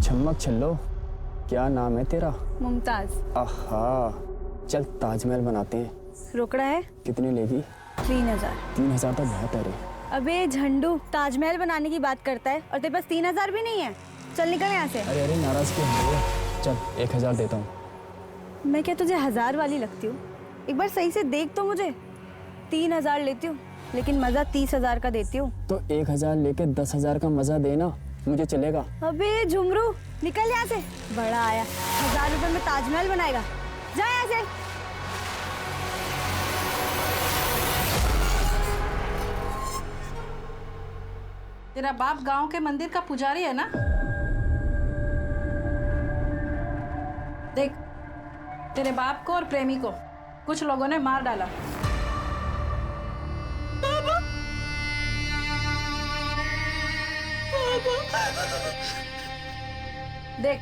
छम्मक छल्लो, क्या नाम है तेरा? मुमताज। आहा, चल ताजमहल बनाते हैं। रोकड़ा है? कितनी लेगी? 3000। 3000 तो बहुत है रे। अबे झंडू, ताजमहल बनाने की बात करता है और तेरे पास 3000 भी नहीं है। चल निकल यहाँ से। अरे नाराज क्यों हो रही है? चल 1000 देता हूँ। मैं क्या तुझे 1000 वाली लगती हूँ? एक बार सही से देख तो मुझे। 3000 लेती हूँ, लेकिन मजा 30,000 का देती हूँ। तो 1000 लेके 10,000 का मजा देना, मुझे चलेगा। अबे झुमरू, निकल यहाँ से। बड़ा आया, 1000 रुपए में ताजमहल बनाएगा। जा यहाँ से। तेरा बाप गांव के मंदिर का पुजारी है ना? देख, तेरे बाप को और प्रेमी को कुछ लोगों ने मार डाला। देख,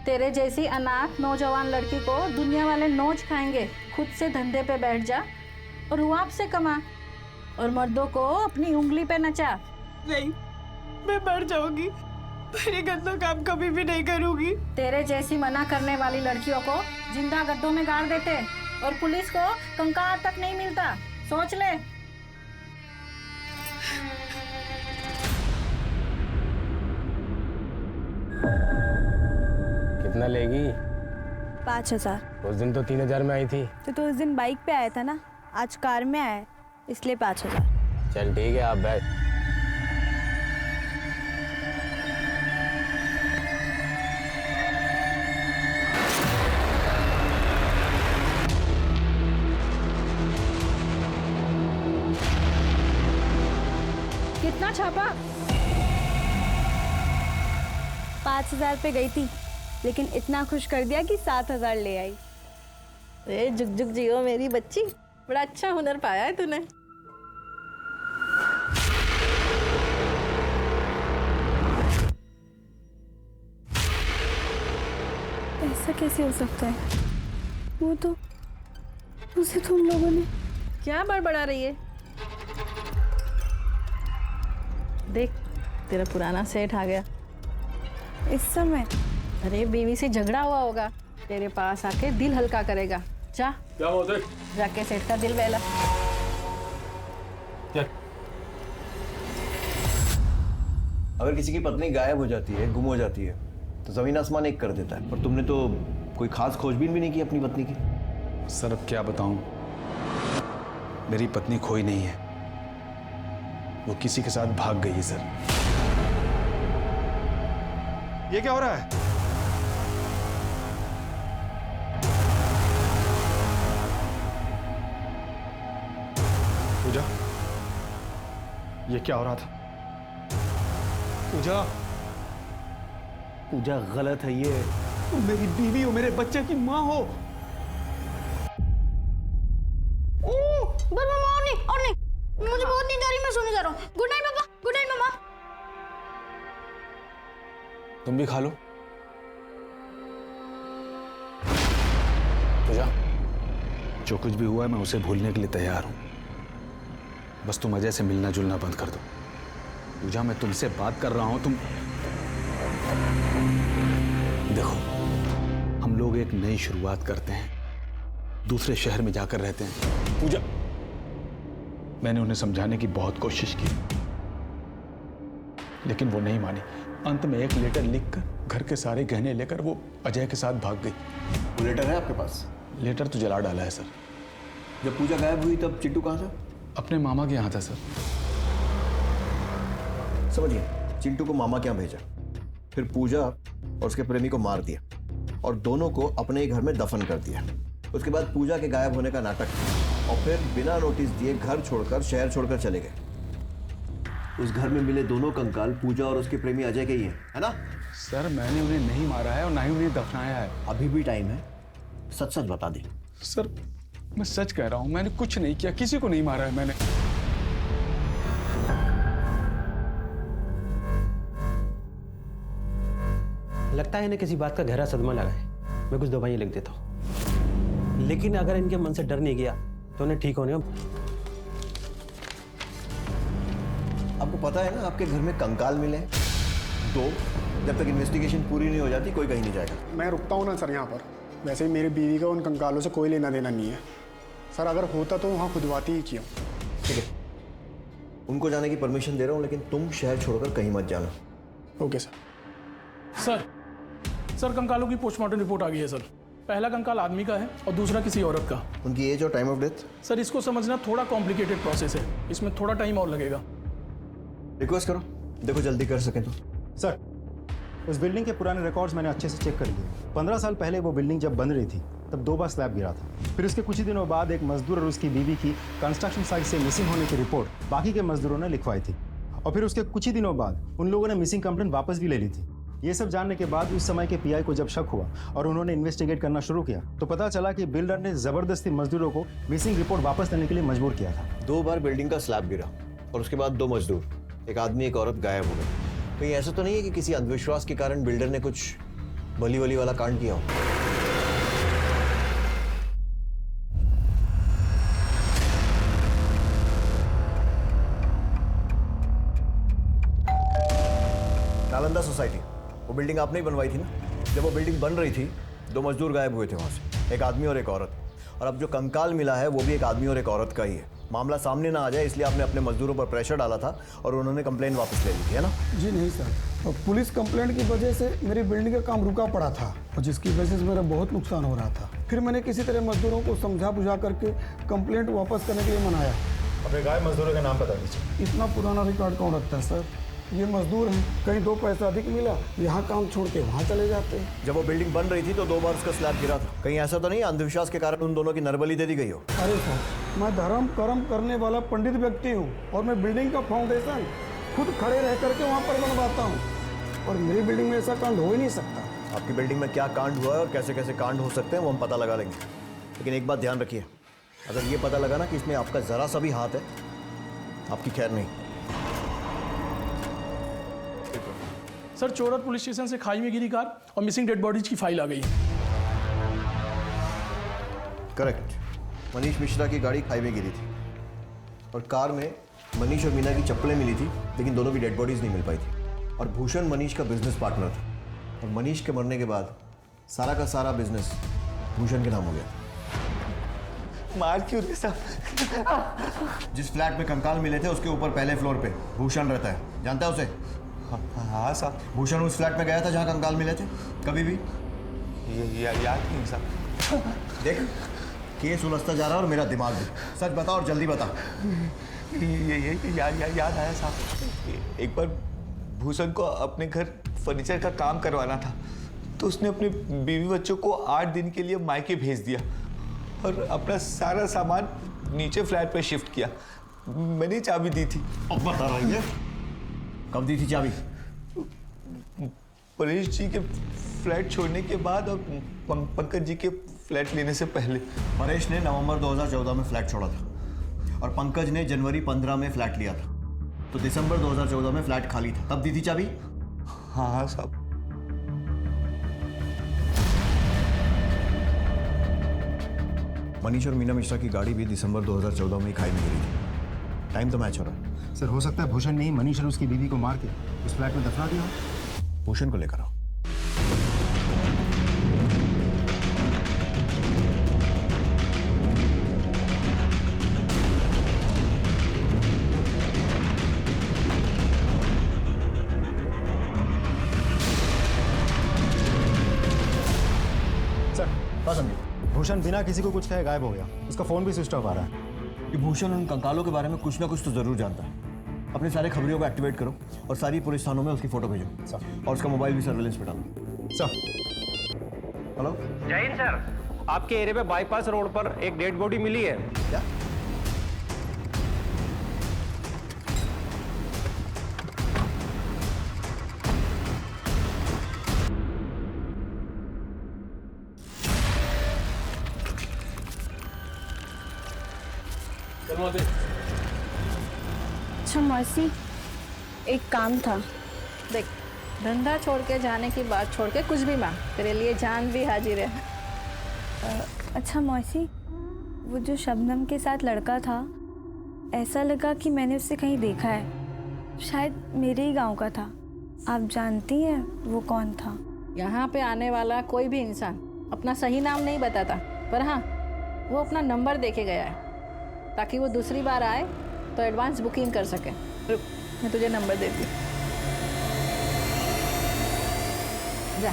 तेरे जैसी अनाथ नौजवान लड़की को दुनिया वाले नोच खाएंगे। खुद से धंधे पे बैठ जा और रुआब से कमा, और मर्दों को अपनी उंगली पे नचा। नहीं, मैं मर जाऊंगी। मेरे गंदा काम कभी भी नहीं करूंगी। तेरे जैसी मना करने वाली लड़कियों को जिंदा गड्ढों में गाड़ देते और पुलिस को कंकाल तक नहीं मिलता। सोच ले। कितना लेगी? 5000। उस दिन तो 3000 में आई थी। तो उस दिन बाइक पे आया था ना, आज कार में आया है, इसलिए 5000। चल ठीक है, आप बैठ। कितना छापा? 5000 पे गई थी, लेकिन इतना खुश कर दिया कि 7000 ले आई। ए जुग जुग जियो मेरी बच्ची, बड़ा अच्छा हुनर पाया है तूने। ऐसा कैसे हो सकता है? वो तो उसे तुम लोगों ने। क्या बड़बड़ा रही है? देख, तेरा पुराना सेठ आ गया। इस समय? अरे बीवी से झगड़ा हुआ होगा, तेरे पास आके दिल हल्का करेगा। जा, क्या होता है? जाके सेठ का दिल बहला। अगर किसी की पत्नी गायब हो जाती है, गुम हो जाती है, तो जमीन आसमान एक कर देता है। पर तुमने तो कोई खास खोजबीन भी नहीं की अपनी पत्नी की। सर अब क्या बताऊं, मेरी पत्नी खोई नहीं है, वो किसी के साथ भाग गई है सर। ये क्या हो रहा है? पूजा, ये क्या हो रहा था? पूजा, पूजा गलत है ये। तुम मेरी बीवी हो, मेरे बच्चे की माँ हो। बस मामा, और नहीं, मुझे बहुत नींद आ रही, मैं सोने जा रहा हूँ। गुड नाइट पापा। गुड नाइट मामा। तुम भी खा लो। पूजा, जो कुछ भी हुआ है मैं उसे भूलने के लिए तैयार हूं। बस तुम अजय से मिलना जुलना बंद कर दो। पूजा, मैं तुमसे बात कर रहा हूं। तुम देखो, हम लोग एक नई शुरुआत करते हैं, दूसरे शहर में जाकर रहते हैं। पूजा, मैंने उन्हें समझाने की बहुत कोशिश की, लेकिन वो नहीं मानी। अंत में एक लेटर लिखकर घर के सारे गहने लेकर वो अजय के साथ भाग गई। वो लेटर है आपके पास? लेटर तो जला डाला है सर। जब पूजा गायब हुई तब चिंटू कहाँ था? अपने मामा के यहाँ था सर। समझिए, चिंटू को मामा के यहाँ भेजा, फिर पूजा और उसके प्रेमी को मार दिया और दोनों को अपने ही घर में दफन कर दिया। उसके बाद पूजा के गायब होने का नाटक और फिर बिना नोटिस दिए घर छोड़कर शहर छोड़कर चले गए। उस घर में मिले दोनों कंकाल पूजा और उसके प्रेमी अजय के ही हैं, है ना? सर मैंने उन्हें नहीं मारा है और ना ही उन्हें दफनाया है। अभी भी टाइम है, सच सच बता दे। सर मैं सच कह रहा हूं, मैंने कुछ नहीं किया, किसी को नहीं मारा है मैंने। लगता है इन्हें किसी बात का गहरा सदमा लगा है। मैं कुछ दवाइयां लिख देता हूं, लेकिन अगर इनके मन से डर नहीं गया तो उन्हें ठीक होने। आपको पता है ना, आपके घर में कंकाल मिले हैं। तो जब तक इन्वेस्टिगेशन पूरी नहीं हो जाती कोई कहीं नहीं जाएगा। मैं रुकता हूँ ना सर यहाँ पर। वैसे ही मेरी बीवी का उन कंकालों से कोई लेना देना नहीं है सर। अगर होता तो वहाँ खुदवाती ही क्यों। ठीक है, उनको जाने की परमिशन दे रहा हूँ, लेकिन तुम शहर छोड़कर कहीं मत जाना। Okay sir. सर कंकालों की पोस्टमार्टम रिपोर्ट आ गई है सर। पहला कंकाल आदमी का है और दूसरा किसी औरत का। उनकी एज और टाइम ऑफ डेथ? सर इसको समझना थोड़ा कॉम्प्लिकेटेड प्रोसेस है, इसमें थोड़ा टाइम और लगेगा। रिक्वेस्ट करो, देखो जल्दी कर सकें तो। सर, उस बिल्डिंग के पुराने रिकॉर्ड्स मैंने अच्छे से चेक कर लिए। 15 साल पहले वो बिल्डिंग जब बन रही थी तब 2 बार स्लैब गिरा था। फिर उसके कुछ ही दिनों बाद एक मजदूर और उसकी बीवी की कंस्ट्रक्शन साइट से मिसिंग होने की रिपोर्ट बाकी के मजदूरों ने लिखवाई थी। और फिर उसके कुछ ही दिनों बाद उन लोगों ने मिसिंग कंप्लेंट वापस भी ले ली थी। ये सब जानने के बाद उस समय के पीआई को जब शक हुआ और उन्होंने इन्वेस्टिगेट करना शुरू किया तो पता चला कि बिल्डर ने जबरदस्ती मजदूरों को मिसिंग रिपोर्ट वापस लेने के लिए मजबूर किया था। 2 बार बिल्डिंग का स्लैब गिरा और उसके बाद 2 मजदूर, एक आदमी एक औरत गायब हो गए। कहीं ऐसा तो नहीं है कि किसी अंधविश्वास के कारण बिल्डर ने कुछ बली वली वाला कांड किया हो? नालंदा सोसाइटी, वो बिल्डिंग आपने ही बनवाई थी ना? जब वो बिल्डिंग बन रही थी 2 मजदूर गायब हुए थे वहां से, एक आदमी और एक औरत। और अब जो कंकाल मिला है वो भी एक आदमी और एक औरत का ही है। मामला सामने ना आ जाए इसलिए आपने अपने मजदूरों पर प्रेशर डाला था और उन्होंने कंप्लेंट वापस ले ली थी, है ना? जी नहीं सर, तो पुलिस कंप्लेंट की वजह से मेरी बिल्डिंग का काम रुका पड़ा था और जिसकी वजह से मेरा बहुत नुकसान हो रहा था। फिर मैंने किसी तरह मजदूरों को समझा बुझा करके कंप्लेंट वापस करने के लिए मनाया। अपने गायब मजदूरों का नाम बता दीजिए। इतना पुराना रिकॉर्ड कौन रखता है सर? ये मजदूर हैं, कहीं 2 पैसा अधिक मिला यहाँ काम छोड़ के वहाँ चले जाते हैं। जब वो बिल्डिंग बन रही थी तो 2 बार उसका स्लैब गिरा था। कहीं ऐसा तो नहीं अंधविश्वास के कारण उन दोनों की नरबली दे दी गई हो? अरे सर, मैं धर्म कर्म करने वाला पंडित व्यक्ति हूँ और मैं बिल्डिंग का फाउंडेशन खुद खड़े रह करके वहाँ पर बनवाता हूँ और मेरी बिल्डिंग में ऐसा कांड हो ही नहीं सकता। आपकी बिल्डिंग में क्या कांड हुआ है और कैसे कैसे कांड हो सकते हैं वो हम पता लगा लेंगे, लेकिन एक बात ध्यान रखिए, अगर ये पता लगा ना कि इसमें आपका जरा सा भी हाथ है, आपकी खैर नहीं। सर चोरत पुलिस स्टेशन से खाई में गिरी कार और मिसिंग डेड बॉडीज की फाइल आ गई है। करेक्ट, मनीष मिश्रा की गाड़ी खाई में गिरी थी और कार में मनीष और मीना की चप्पलें मिली थी, लेकिन दोनों की डेड बॉडीज नहीं मिल पाई थी। और भूषण मनीष का बिजनेस पार्टनर था और मनीष के मरने के बाद सारा का सारा बिजनेस भूषण के नाम हो गया। मार क्यों रहे साहब? जिस फ्लैट में कंकाल मिले थे उसके ऊपर पहले फ्लोर पे भूषण रहता है, जानता है उसे? हाँ साहब। भूषण उस फ्लैट में गया था जहाँ कंकाल मिले थे कभी भी? याद नहीं साहब। देख, केस उलझता जा रहा है और मेरा दिमाग भी। सच बता और जल्दी बता। याद आया साहब। एक बार भूषण को अपने घर फर्नीचर का काम करवाना था तो उसने अपने बीवी बच्चों को 8 दिन के लिए मायके भेज दिया और अपना सारा सामान नीचे फ्लैट पे शिफ्ट किया। मैंने चाबी दी थी। अब बता रही है, कब दी थी चाबी? परेश जी के फ्लैट छोड़ने के बाद और पंकज जी के फ्लैट लेने से पहले। परेश ने नवंबर 2014 में फ्लैट छोड़ा था और पंकज ने जनवरी 15 में फ्लैट लिया था, तो दिसंबर 2014 में फ्लैट खाली था, तब दी थी चाबी? हाँ साहब। मनीष और मीना मिश्रा की गाड़ी भी दिसंबर 2014 में ही खाई में गिरी थी। टाइम तो मैच हो रहा है। सर, हो सकता है भूषण ने ही मनीष और उसकी बीवी को मार के उस फ्लैट में दफना दिया। भूषण को लेकर आओ। सर, बात समझिए, भूषण बिना किसी को कुछ कहे गायब हो गया। उसका फोन भी स्विच ऑफ आ रहा है। कि भूषण उन कंकालों के बारे में कुछ ना कुछ तो जरूर जानता है। अपने सारे खबरियों को एक्टिवेट करो और सारी पुलिस थानों में उसकी फोटो भेजो और उसका मोबाइल भी सर्वेलेंस पे डालो। सर। हेलो जय हिंद सर, आपके एरिया पे बाईपास रोड पर एक डेड बॉडी मिली है। क्या? अच्छा मौसी, एक काम था। देख, धंधा छोड़ के जाने की बात छोड़ के कुछ भी मांग, तेरे लिए जान भी हाजिर है। अच्छा मौसी, वो जो शबनम के साथ लड़का था, ऐसा लगा कि मैंने उससे कहीं देखा है। शायद मेरे ही गांव का था। आप जानती हैं वो कौन था? यहाँ पे आने वाला कोई भी इंसान अपना सही नाम नहीं बताता, पर हाँ वो अपना नंबर देके गया है ताकि वो दूसरी बार आए तो एडवांस बुकिंग कर सके। रुक, मैं तुझे नंबर देती हूँ। जा।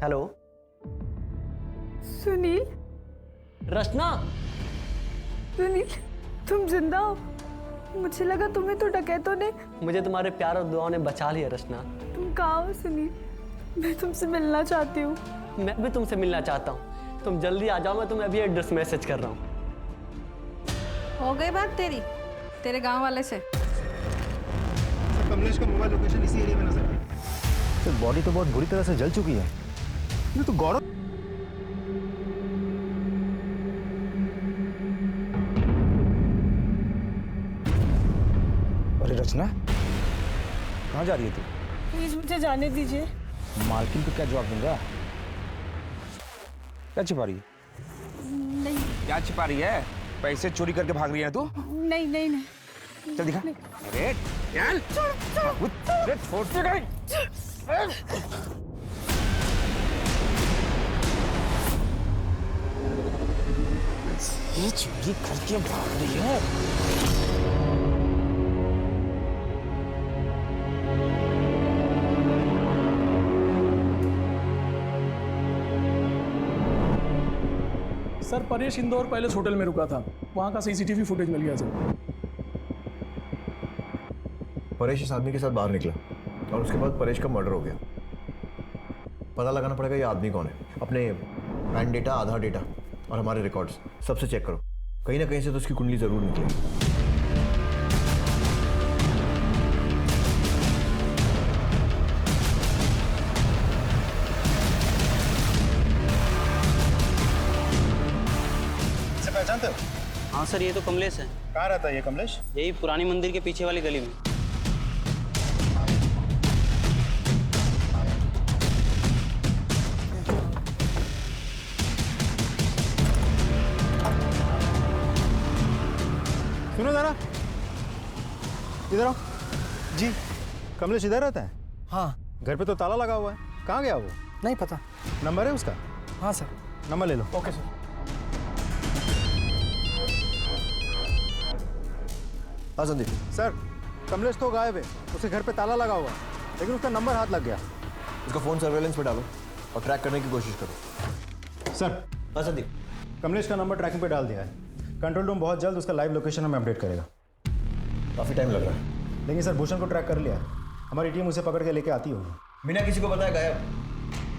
हेलो सुनील। रचना। सुनील, तुम जिंदा हो? मुझे लगा तुम्हें तो डकैतों ने। मुझे तुम्हारे प्यार और दुआओं ने बचा लिया रचना। तुम कहाँ हो सुनील? मैं तुमसे मिलना चाहती हूँ। मैं भी तुमसे मिलना चाहता हूँ, तुम जल्दी आ जाओ, मैं तुम्हें अभी एड्रेस मैसेज कर रहा हूँ। हो गई बात तेरे गांव वाले से? कमलेश का मोबाइल लोकेशन इसी एरिया में नजर आ रहा है। बॉडी तो बहुत बुरी तरह से जल चुकी है। ये तो गौरव। अरे रचना, कहाँ जा रही है तू? प्लीज मुझे जाने दीजिए। मालकिन को क्या जवाब दूंगा? क्या छिपा रही है? नहीं। क्या छिपा रही है? पैसे चोरी करके भाग रही है तू? नहीं नहीं नहीं। चल दिखा। अरे चल। अरे छोड़ दे गई। ये चोरी करके भाग रही है। Sir Paresh Indore palace hotel में रुका था, वहाँ का सीसीटीवी फुटेज मिल गया सर। परेश इस आदमी के साथ बाहर निकला और उसके बाद परेश का मर्डर हो गया। पता लगाना पड़ेगा ये आदमी कौन है। अपने पैन डेटा, आधार डेटा और हमारे रिकॉर्ड्स सबसे चेक करो, कहीं ना कहीं से तो उसकी कुंडली जरूर निकलेगी। पहचानते हो? हाँ सर, ये तो कमलेश है। कहाँ रहता है ये कमलेश? यही पुरानी मंदिर के पीछे वाली गली में। सुनो जरा, इधर आओ। जी, कमलेश इधर रहता है? हाँ। घर पे तो ताला लगा हुआ है, कहाँ गया वो? नहीं पता। नंबर है उसका? हाँ सर। नंबर ले लो। Okay sir. हाँ संदीप। सर, कमलेश तो गायब है, उसके घर पे ताला लगा हुआ है, लेकिन उसका नंबर हाथ लग गया। उसका फोन सर्वेलेंस पे डालो और ट्रैक करने की कोशिश करो। सर। हाँ संदीप। कमलेश का नंबर ट्रैकिंग पे डाल दिया है। कंट्रोल रूम बहुत जल्द उसका लाइव लोकेशन हमें अपडेट करेगा। काफी टाइम लग रहा है, लेकिन सर भूषण को ट्रैक कर लिया, हमारी टीम उसे पकड़ के लेके आती होगी। बिना किसी को बताया गायब,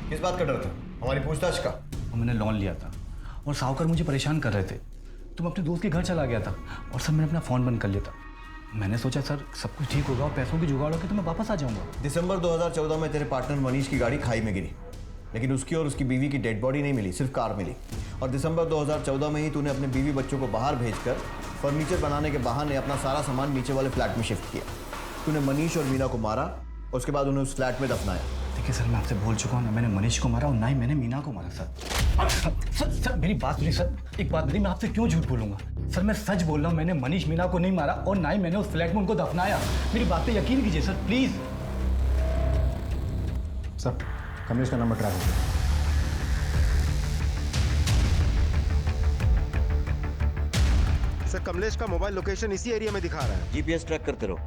किस बात का डर था? हमारी पूछताछ का? मैंने लोन लिया था और साहूकार मुझे परेशान कर रहे थे, तो मैं अपने दोस्त के घर चला गया था और सर मैंने अपना फ़ोन बंद कर लिया था। मैंने सोचा सर सब कुछ ठीक होगा और पैसों की जुगाड़ होगी तो मैं वापस आ जाऊंगा। दिसंबर 2014 में तेरे पार्टनर मनीष की गाड़ी खाई में गिरी, लेकिन उसकी और उसकी बीवी की डेड बॉडी नहीं मिली, सिर्फ कार मिली। और दिसंबर 2014 में ही तूने अपने बीवी बच्चों को बाहर भेजकर फर्नीचर बनाने के बहाने अपना सारा सामान नीचे वाले फ्लैट में शिफ्ट किया। तूने मनीष और मीना को मारा और उसके बाद उन्हें उस फ्लैट में दफनाया। देखिए सर, मैं आपसे बोल चुका हूँ, ना मैंने मनीष को मारा और ना ही मैंने मीना को मारा सर। सर मेरी बात सुनिए सर, एक बात बताइए, मैं आपसे क्यों झूठ बोलूंगा? सर मैं सच बोल रहा हूँ, मैंने मनीष मीना को नहीं मारा और ना ही मैंने उस फ्लैट में उनको दफनाया। मेरी बात पे यकीन कीजिए सर, प्लीज। सर, कमलेश का नंबर ट्रैक हो गया। सर, कमलेश का मोबाइल लोकेशन इसी एरिया में दिखा रहा है। जीपीएस ट्रैक करते रहो।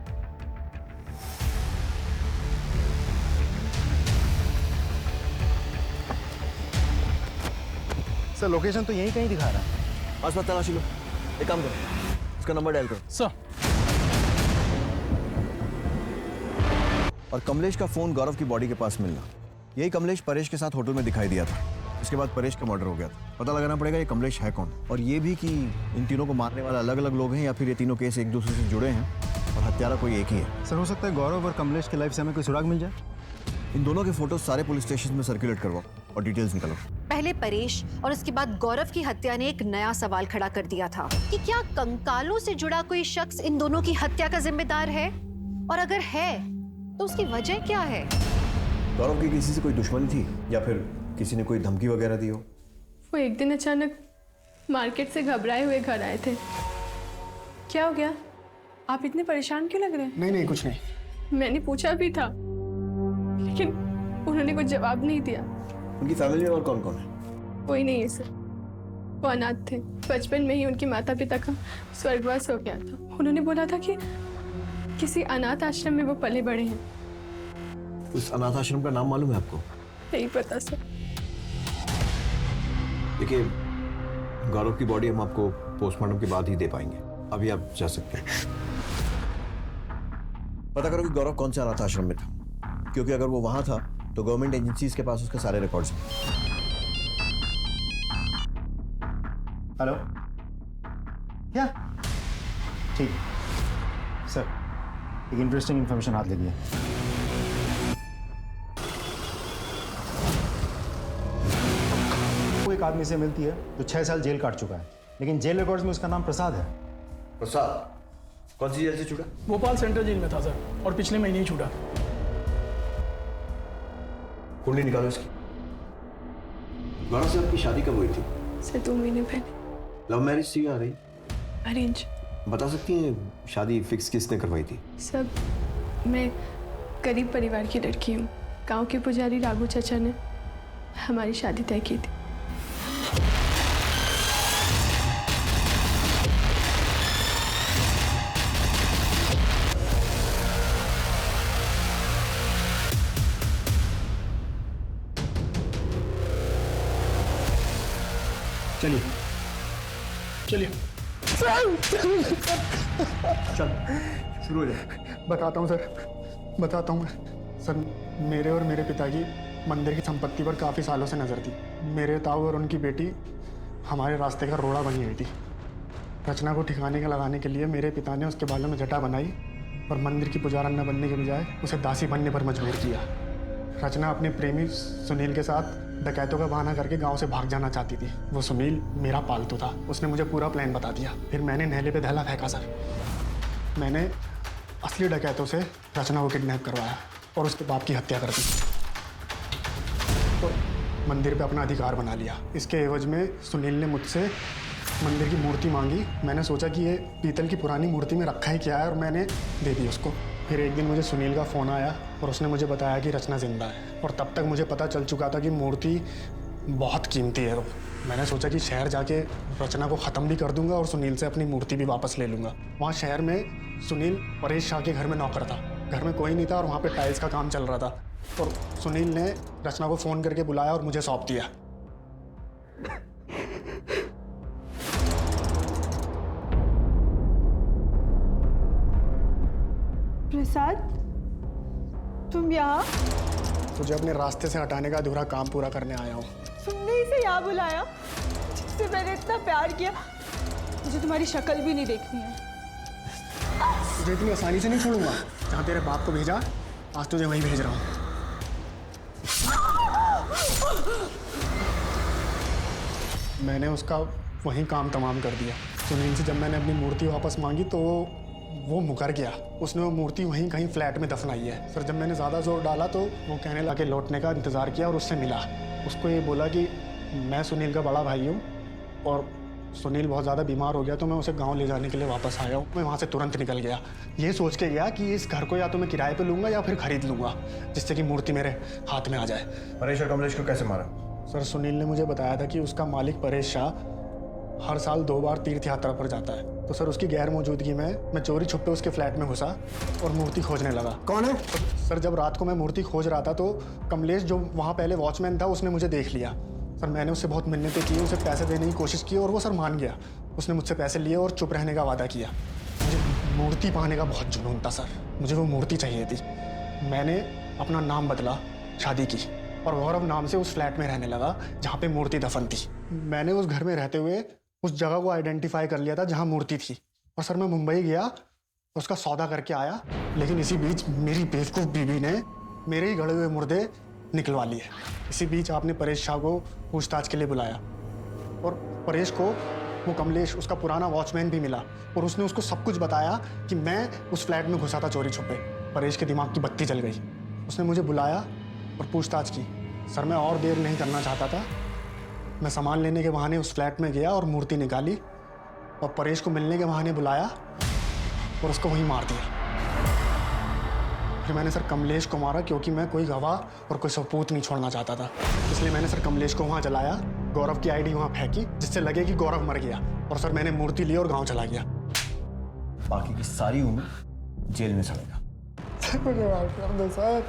सर लोकेशन तो यहीं कहीं दिखा रहा है। आसपास तलाशी लो। एक काम करो, इसका नंबर डायल करो। सर। और कमलेश का फोन गौरव की बॉडी के पास मिलना। यही कमलेश परेश के साथ होटल में दिखाई दिया था। इसके बाद परेश का मर्डर हो गया था। पता लगाना पड़ेगा ये कमलेश है कौन, और ये भी कि इन तीनों को मारने वाला अलग अलग लोग हैं या फिर ये तीनों केस एक दूसरे से जुड़े हैं और हत्यारा कोई एक ही है। सर हो सकता है गौरव और कमलेश की लाइफ से हमें कोई सुराग मिल जाए। इन दोनों के फोटो सारे पुलिस स्टेशन में सर्कुलेट करवाओ और डिटेल्स निकालो। पहले परेश और उसके बाद गौरव की हत्या ने एक नया सवाल खड़ा कर दिया था कि क्या कंकालों से जुड़ा कोई शख्स इन दोनों की हत्या का जिम्मेदार है, और अगर है तो उसकी वजह क्या है? गौरव की किसी से कोई दुश्मनी थी या फिर किसी ने कोई धमकी वगैरह दी हो? वो एक दिन अचानक मार्केट से घबराए हुए घर आए थे। क्या हो गया? आप इतने परेशान क्यों लग रहे हैं? नहीं नहीं कुछ नहीं। मैंने पूछा भी था, लेकिन उन्होंने कुछ जवाब नहीं दिया। उनकी फैमिली में और कौन कौन है? कोई नहीं है सर, वो अनाथ थे। बचपन में ही उनके माता पिता का स्वर्गवास हो गया था। उन्होंने बोला था कि किसी अनाथ आश्रम में वो पले बड़े हैं। उस अनाथ आश्रम का नाम मालूम है आपको? नहीं पता सर। देखिए, गौरव की बॉडी हम आपको पोस्टमार्टम के बाद ही दे पाएंगे। अभी आप जा सकते हैं। पता करो कि गौरव कौन से अनाथ आश्रम में था, क्योंकि अगर वो वहां था तो गवर्नमेंट एजेंसीज के पास उसके सारे रिकॉर्ड्स हैं। हेलो, क्या? ठीक सर, एक इंटरेस्टिंग इंफॉर्मेशन हाथ लगी है। वो एक आदमी से मिलती है जो 6 साल जेल काट चुका है, लेकिन जेल रिकॉर्ड्स में उसका नाम प्रसाद है। प्रसाद कौन सी जेल से छूटा? भोपाल सेंट्रल जेल में था सर, और पिछले महीने ही छूटा। कुंडली निकालो इसकी। गौरव से आपकी शादी कब हुई थी? सर 2 महीने पहले। लव मैरिज थी या अरेंज? अरेंज। बता सकती हैं शादी फिक्स किसने करवाई थी? सब, मैं गरीब परिवार की लड़की हूँ। गांव के पुजारी राघु चाचा ने हमारी शादी तय की थी। चलिए चलिए चल शुरू हो जाए। बताता हूँ सर, बताता हूँ सर। मेरे और मेरे पिता की मंदिर की संपत्ति पर काफ़ी सालों से नज़र थी। मेरे ताऊ और उनकी बेटी हमारे रास्ते का रोड़ा बनी हुई थी। रचना को ठिकाने का लगाने के लिए मेरे पिता ने उसके बालों में जटा बनाई और मंदिर की पुजारन बनने के बजाय उसे दासी बनने पर मजबूर किया। रचना अपने प्रेमी सुनील के साथ डकैतों का बहाना करके गांव से भाग जाना चाहती थी। वो सुनील मेरा पालतू था, उसने मुझे पूरा प्लान बता दिया। फिर मैंने नहले पे धैला फेंका सर। मैंने असली डकैतों से रचना को किडनैप करवाया और उसके बाप की हत्या कर दी। तो मंदिर पे अपना अधिकार बना लिया। इसके एवज में सुनील ने मुझसे मंदिर की मूर्ति मांगी। मैंने सोचा कि ये पीतल की पुरानी मूर्ति में रखा ही क्या है, और मैंने दे दी उसको। फिर एक दिन मुझे सुनील का फ़ोन आया और उसने मुझे बताया कि रचना जिंदा है, और तब तक मुझे पता चल चुका था कि मूर्ति बहुत कीमती है। तो मैंने सोचा कि शहर जाके रचना को ख़त्म भी कर दूंगा और सुनील से अपनी मूर्ति भी वापस ले लूँगा। वहाँ शहर में सुनील परेश शाह के घर में नौकर था। घर में कोई नहीं था और वहाँ पे टाइल्स का काम चल रहा था, और सुनील ने रचना को फ़ोन करके बुलाया और मुझे सौंप दिया। प्रसाद, तुम यहाँ? तुझे अपने रास्ते से हटाने का अधूरा काम पूरा करने आया हूँ। तुमने इसे यहाँ बुलाया जिससे मैंने इतना प्यार किया? मुझे तुम्हारी शक्ल भी नहीं देखनी है। तुझे इतनी आसानी से नहीं छोड़ूंगा। जहाँ तेरे बाप को भेजा, आज तुझे वहीं भेज रहा हूँ। मैंने उसका वहीं काम तमाम कर दिया। सुनील से जब मैंने अपनी मूर्ति वापस मांगी तो वो मुकर गया। उसने वो मूर्ति वहीं कहीं फ्लैट में दफनाई है। सर जब मैंने ज़्यादा जोर डाला तो वो कहने लगे लौटने का इंतज़ार किया और उससे मिला। उसको ये बोला कि मैं सुनील का बड़ा भाई हूँ और सुनील बहुत ज़्यादा बीमार हो गया तो मैं उसे गांव ले जाने के लिए वापस आया हूँ। मैं वहाँ से तुरंत निकल गया, ये सोच के गया कि इस घर को या तो मैं किराए पे लूँगा या फिर खरीद लूँगा, जिससे कि मूर्ति मेरे हाथ में आ जाए। परेश और कमलेश को कैसे मारा? सर सुनील ने मुझे बताया था कि उसका मालिक परेश शाह हर साल 2 बार तीर्थ यात्रा पर जाता है। तो सर उसकी गैर मौजूदगी में मैं चोरी छुपे उसके फ्लैट में घुसा और मूर्ति खोजने लगा। कौन है? सर जब रात को मैं मूर्ति खोज रहा था तो कमलेश जो वहाँ पहले वॉचमैन था उसने मुझे देख लिया। सर मैंने उससे बहुत मिन्नतें की, उसे पैसे देने की कोशिश की और वो सर मान गया। उसने मुझसे पैसे लिए और चुप रहने का वादा किया। मुझे मूर्ति पाने का बहुत जुनून था सर, मुझे वो मूर्ति चाहिए थी। मैंने अपना नाम बदला, शादी की और गौरव नाम से उस फ्लैट में रहने लगा जहाँ पे मूर्ति दफन थी। मैंने उस घर में रहते हुए उस जगह को आइडेंटिफाई कर लिया था जहाँ मूर्ति थी। और सर मैं मुंबई गया, उसका सौदा करके आया, लेकिन इसी बीच मेरी बेवकूफ़ बीवी ने मेरे ही गड़े हुए मुर्दे निकलवा लिए। इसी बीच आपने परेश शाह को पूछताछ के लिए बुलाया और परेश को वो कमलेश उसका पुराना वॉचमैन भी मिला और उसने उसको सब कुछ बताया कि मैं उस फ्लैट में घुसा था चोरी छुपे। परेश के दिमाग की बत्ती जल गई। उसने मुझे बुलाया और पूछताछ की। सर मैं और देर नहीं करना चाहता था। मैं सामान लेने के बहाने उस फ्लैट में गया और मूर्ति निकाली और परेश को मिलने के बहाने बुलाया और उसको वहीं मार दिया। फिर मैंने सर कमलेश को मारा क्योंकि मैं कोई गवाह और कोई सबूत नहीं छोड़ना चाहता था। इसलिए मैंने सर कमलेश को वहाँ जलाया, गौरव की आईडी वहाँ फेंकी जिससे लगे कि गौरव मर गया, और सर मैंने मूर्ति ली और गांव चला गया। बाकी की सारी उम्र जेल में सड़ेगा। मुझे माफ कर दो सर।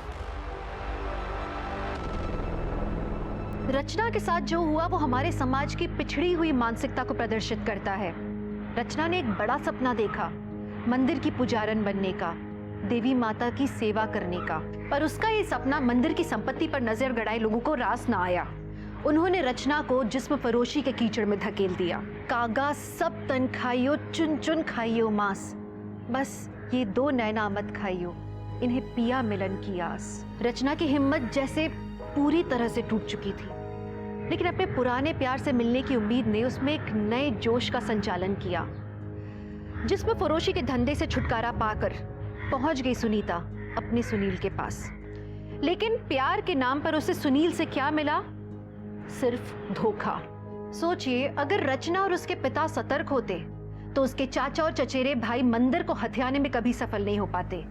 रचना के साथ जो हुआ वो हमारे समाज की पिछड़ी हुई मानसिकता को प्रदर्शित करता है। रचना ने एक बड़ा सपना देखा, मंदिर की पुजारन बनने का, देवी माता की सेवा करने का, पर उसका ये सपना मंदिर की संपत्ति पर नजर गड़ाए लोगों को रास ना आया। उन्होंने रचना को जिस्म फरोशी के कीचड़ में धकेल दिया। कागा सब तन खाइयो, चुन चुन खाइयो मांस, बस ये 2 नैना मत खाइयो, इन्हें पिया मिलन की आस। रचना की हिम्मत जैसे पूरी तरह से टूट चुकी थी, लेकिन अपने पुराने प्यार से मिलने की उम्मीद ने उसमें एक नए जोश का संचालन किया। जिसमें फरोशी के धंधे से छुटकारा पाकर पहुंच गई सुनीता अपने सुनील के पास। लेकिन प्यार के नाम पर उसे सुनील से क्या मिला? सिर्फ धोखा। सोचिए, अगर रचना और उसके पिता सतर्क होते तो उसके चाचा और चचेरे भाई मंदिर को हथियाने में कभी सफल नहीं हो पाते।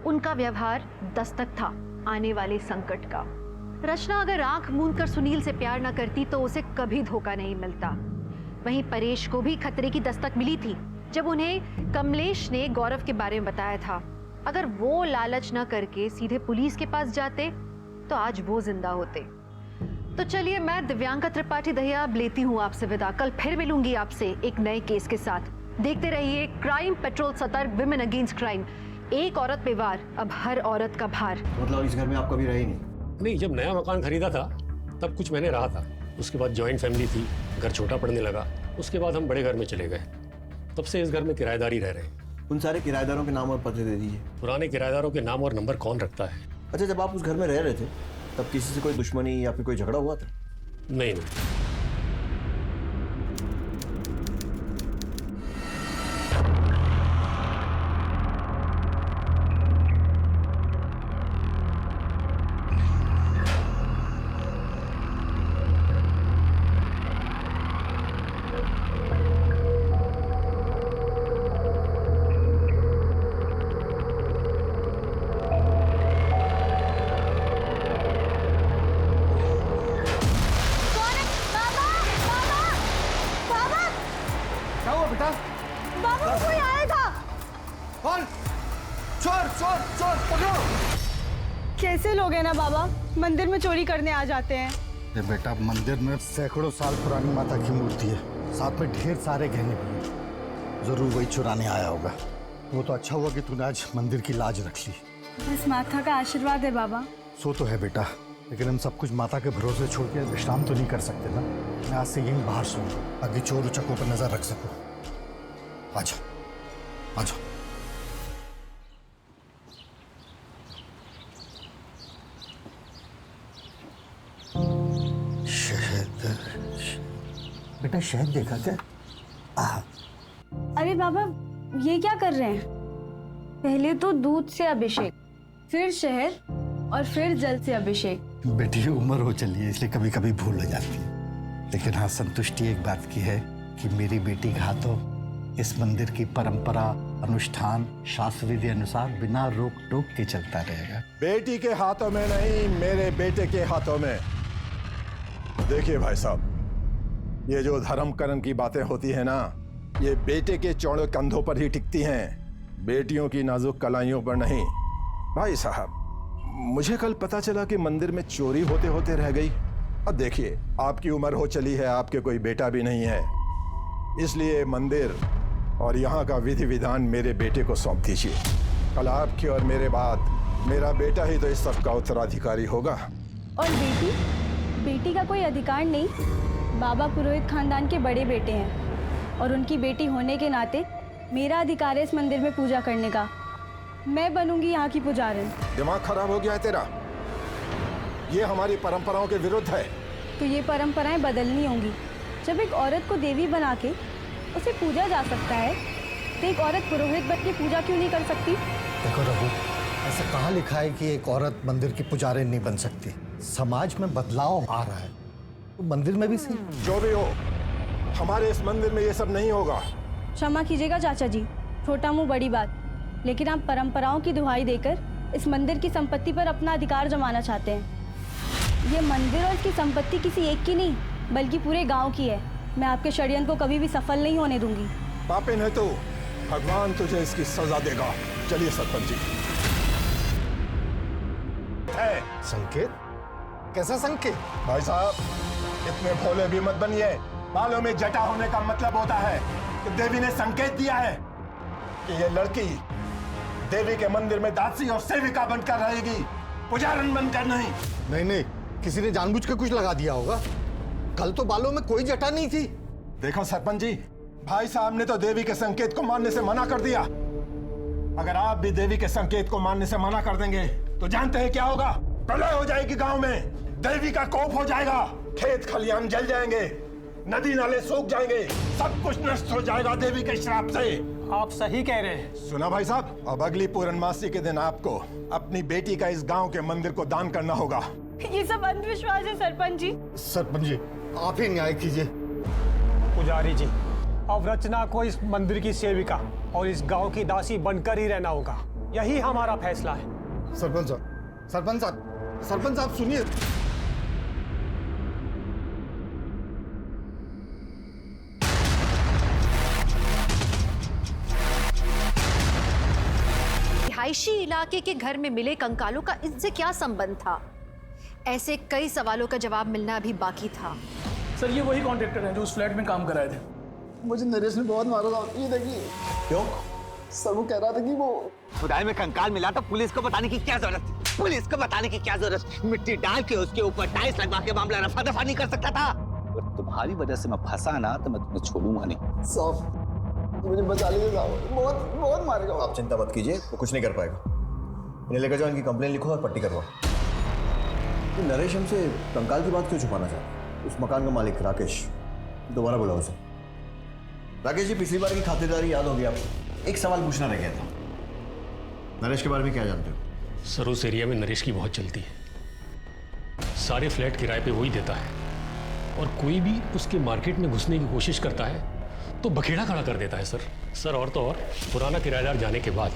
उनका व्यवहार दस्तक था आने वाले संकट का। रचना अगर आंख मूंद कर सुनील से प्यार न करती तो उसे कभी धोखा नहीं मिलता। वहीं परेश को भी खतरे की दस्तक मिली थी जब उन्हें कमलेश ने गौरव के बारे में बताया था। अगर वो लालच न करके सीधे पुलिस के पास जाते तो आज वो जिंदा होते। तो चलिए, मैं दिव्यांका त्रिपाठी दहिया अब लेती हूँ आपसे विदा। कल फिर मिलूंगी आपसे एक नए केस के साथ। देखते रहिए क्राइम पेट्रोल, सतर्क, विमेन अगेंस्ट क्राइम। एक औरत पे वार, अब हर औरत का भार। मतलब इस घर में आप कभी रहे नहीं? नहीं, जब नया मकान खरीदा था तब कुछ महीने रहा था। उसके बाद जॉइंट फैमिली थी, घर छोटा पड़ने लगा। उसके बाद हम बड़े घर में चले गए। तब से इस घर में किराएदारी रह रहे हैं। उन सारे किराएदारों के नाम और पते दे दीजिए। पुराने किराएदारों के नाम और नंबर कौन रखता है? अच्छा, जब आप उस घर में रह रहे थे तब किसी से कोई दुश्मनी या फिर कोई झगड़ा हुआ था? नहीं। कैसे लोग हैं ना बाबा, मंदिर में चोरी करने आ जाते हैं। ये बेटा, मंदिर में सैकड़ों साल पुरानी माता की मूर्ति है, साथ में ढेर सारे गहने भी हैं। जरूर वही चुराने आया होगा। वो तो अच्छा हुआ कि तूने आज मंदिर की लाज रख ली। बस माता का आशीर्वाद है बाबा। सो तो है बेटा, लेकिन हम सब कुछ माता के भरोसे छोड़ के विश्राम तो नहीं कर सकते ना। मैं आज से यहीं बाहर सोऊंगा ताकि चोर उचक्कों पर नजर रख सकूं। आजा, आजा। बेटा, शहद देखा क्या? अरे बाबा, ये क्या कर रहे हैं? पहले तो दूध से अभिषेक, फिर शहद और फिर जल से अभिषेक। बेटी, उम्र हो चली है इसलिए कभी कभी भूल हो जाती है। लेकिन हाँ, संतुष्टि एक बात की है कि मेरी बेटी के हाथों इस मंदिर की परंपरा, अनुष्ठान, शास्त्र विधि अनुसार बिना रोक टोक के चलता रहेगा। बेटी के हाथों में नहीं, मेरे बेटे के हाथों में। देखिए भाई साहब, ये जो धर्म कर्म की बातें होती है ना, ये बेटे के चौड़े कंधों पर ही टिकती हैं, बेटियों की नाजुक कलाइयों पर नहीं। भाई साहब, मुझे कल पता चला कि मंदिर में चोरी होते होते रह गई। अब देखिए, आपकी उम्र हो चली है, आपके कोई बेटा भी नहीं है, इसलिए मंदिर और यहाँ का विधि विधान मेरे बेटे को सौंप दीजिए। कल आपके और मेरे बाद मेरा बेटा ही तो इस सब का उत्तराधिकारी होगा। और बेटी का कोई अधिकार नहीं। बाबा पुरोहित खानदान के बड़े बेटे हैं और उनकी बेटी होने के नाते मेरा अधिकार है इस मंदिर में पूजा करने का। मैं बनूंगी यहाँ की पुजारन। दिमाग खराब हो गया है तेरा? ये हमारी परंपराओं के विरुद्ध है। तो ये परंपराएं बदलनी होंगी। जब एक औरत को देवी बना के उसे पूजा जा सकता है, तो एक औरत पुरोहित बन के पूजा क्यों नहीं कर सकती? देखो रघु, ऐसा कहाँ लिखा है कि एक औरत मंदिर की पुजारिन नहीं बन सकती? समाज में बदलाव आ रहा है, तो मंदिर में भी सही। जो भी हो, हमारे इस मंदिर में ये सब नहीं होगा। क्षमा कीजिएगा चाचा जी, छोटा मुंह बड़ी बात, लेकिन आप परंपराओं की दुहाई देकर इस मंदिर की संपत्ति पर अपना अधिकार जमाना चाहते हैं। ये मंदिर और इसकी संपत्ति किसी एक की नहीं, बल्कि पूरे गांव की है। मैं आपके षड्यंत्र को कभी भी सफल नहीं होने दूंगी। पापिन है तू, भगवान तुझे इसकी सजा देगा। चलिए सरपंच जी। है संकेत? कैसा संकेत? भाई साहब, इतने भोले भी मत बनिए। बालों में जटा होने का मतलब होता है कि देवी ने संकेत दिया है कि ये लड़की देवी के मंदिर में दासी और सेविका बनकर रहेगी, पुजारन बनकर नहीं। नहीं नहीं, किसी ने जानबूझ के कुछ लगा दिया होगा। कल तो बालों में कोई जटा नहीं थी। देखो सरपंच जी, भाई साहब ने तो देवी के संकेत को मानने से मना कर दिया। अगर आप भी देवी के संकेत को मानने से मना कर देंगे तो जानते हैं क्या होगा? प्रलय हो जाएगी गांव में, देवी का कोप हो जाएगा, खेत खलियान जल जाएंगे, नदी नाले सूख जाएंगे, सब कुछ नष्ट हो जाएगा देवी के श्राप से। आप सही कह रहे हैं। सुना भाई साहब, अब अगली पूर्णमासी के दिन आपको अपनी बेटी का इस गांव के मंदिर को दान करना होगा। ये सब अंधविश्वास है सरपंच जी। सरपंच जी, आप ही न्याय कीजिए। पुजारी जी, अब रचना को इस मंदिर की सेविका और इस गांव की दासी बनकर ही रहना होगा। यही हमारा फैसला है। सरपंच साहब, सरपंच साहब, सरपंच साहब सुनिए। रिहायशी इलाके के घर में मिले कंकालों का इनसे क्या संबंध था? ऐसे कई सवालों का जवाब मिलना अभी बाकी था। सर, ये वही कॉन्ट्रैक्टर हैं जो उस फ्लैट में काम कर रहे थे। मुझे नरेश ने बहुत मारा था। ये देखिए। क्यों? सर वो कह रहा था कि वो खुदाई में कंकाल मिला तो पुलिस को बताने की क्या जरूरत थी? पुलिस को बताने की क्या जरूरत? मिट्टी डाल के उसके ऊपर टाइल्स लगवा के मामला रफा दफा नहीं कर सकता था? अगर तुम्हारी वजह से मैं फंसा ना तो मैं तुम्हें छोड़ूंगा नहीं। साहब मुझे बचा लीजिए साहब, बहुत बहुत मारेगा। आप चिंता मत कीजिए, वो कुछ नहीं कर पाएगा। इन्हें लेकर जाओ, इनकी कंप्लेन लिखो और पट्टी करवाओ। तो नरेश हमसे कंकाल की बात क्यों छुपाना चाहता है? उस मकान का मालिक राकेश, दोबारा बुलाओ उसे। राकेश जी, पिछली बार की खातिरदारी याद होगी आपको? एक सवाल पूछना रह गया था। नरेश के बारे में क्या जानते हो? सर, उस एरिया में नरेश की बहुत चलती है। सारे फ्लैट किराए पे वही देता है, और कोई भी उसके मार्केट में घुसने की कोशिश करता है तो बखेड़ा खड़ा कर देता है सर। और तो और, पुराना किराएदार जाने के बाद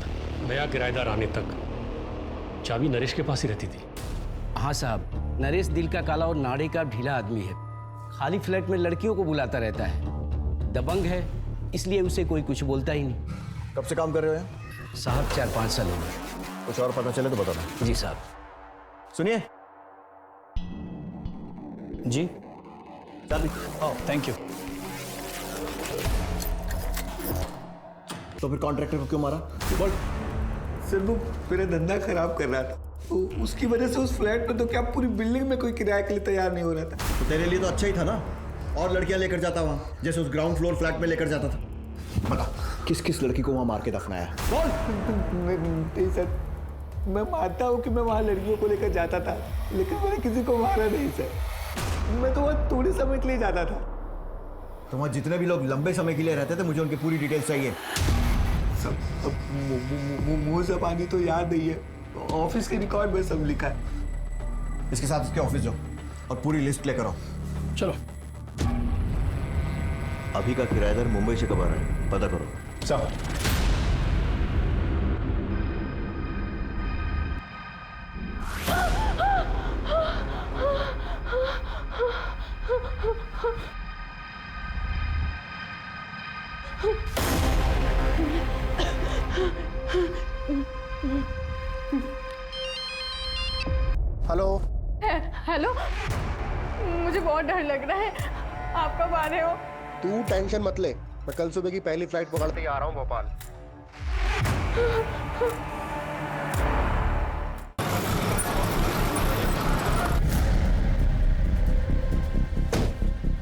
नया किराएदार आने तक चाबी नरेश के पास ही रहती थी। हाँ साहब, नरेश दिल का काला और नाड़े का ढीला आदमी है। खाली फ्लैट में लड़कियों को बुलाता रहता है। दबंग है, इसलिए उसे कोई कुछ बोलता ही नहीं। कब से काम कर रहे हो यहाँ? साहब 4-5 साल हो गए। कुछ और पता चले तो बताना। जी साहब। सुनिए जी। चाबी। Thank you. तो फिर कॉन्ट्रैक्टर को क्यों मारा? बोल। सर वो मेरा धंधा खराब कर रहा था, तो उसकी वजह से उस फ्लैट में तो क्या पूरी बिल्डिंग में कोई किराए के लिए तैयार नहीं हो रहा था। तो तेरे लिए तो अच्छा ही था ना, और लड़कियां लेकर जाता वहां, जैसे उस ग्राउंड फ्लोर फ्लैट में लेकर जाता था। बता, किस किस लड़की को वहां मार के दफनाया? नहीं सर, मैं मानता हूँ कि मैं वहाँ लड़कियों को लेकर जाता था, लेकिन मैंने किसी को मारा नहीं सर। मैं तो वहाँ थोड़े समय के लिए जाता था। तो वहाँ जितने भी लोग लंबे समय के लिए रहते थे, मुझे उनकी पूरी डिटेल्स चाहिए। सब मुंह से पानी तो याद नहीं है, ऑफिस के रिकॉर्ड में सब लिखा है। इसके साथ इसके ऑफिस जाओ और पूरी लिस्ट लेकर आओ। चलो। अभी का किराएदार मुंबई से कब आ रहा है, पता करो। सब हेलो। हेलो, मुझे बहुत डर लग रहा है। आप कब आ रहे हो? तू टेंशन मत ले, मैं कल सुबह की पहली फ्लाइट पकड़ते ही आ रहा हूँ भोपाल।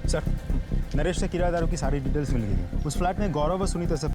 सर, नरेश से किराएदारों की सारी डिटेल्स मिल गई है। उस फ्लैट में गौरव और सुनीता सब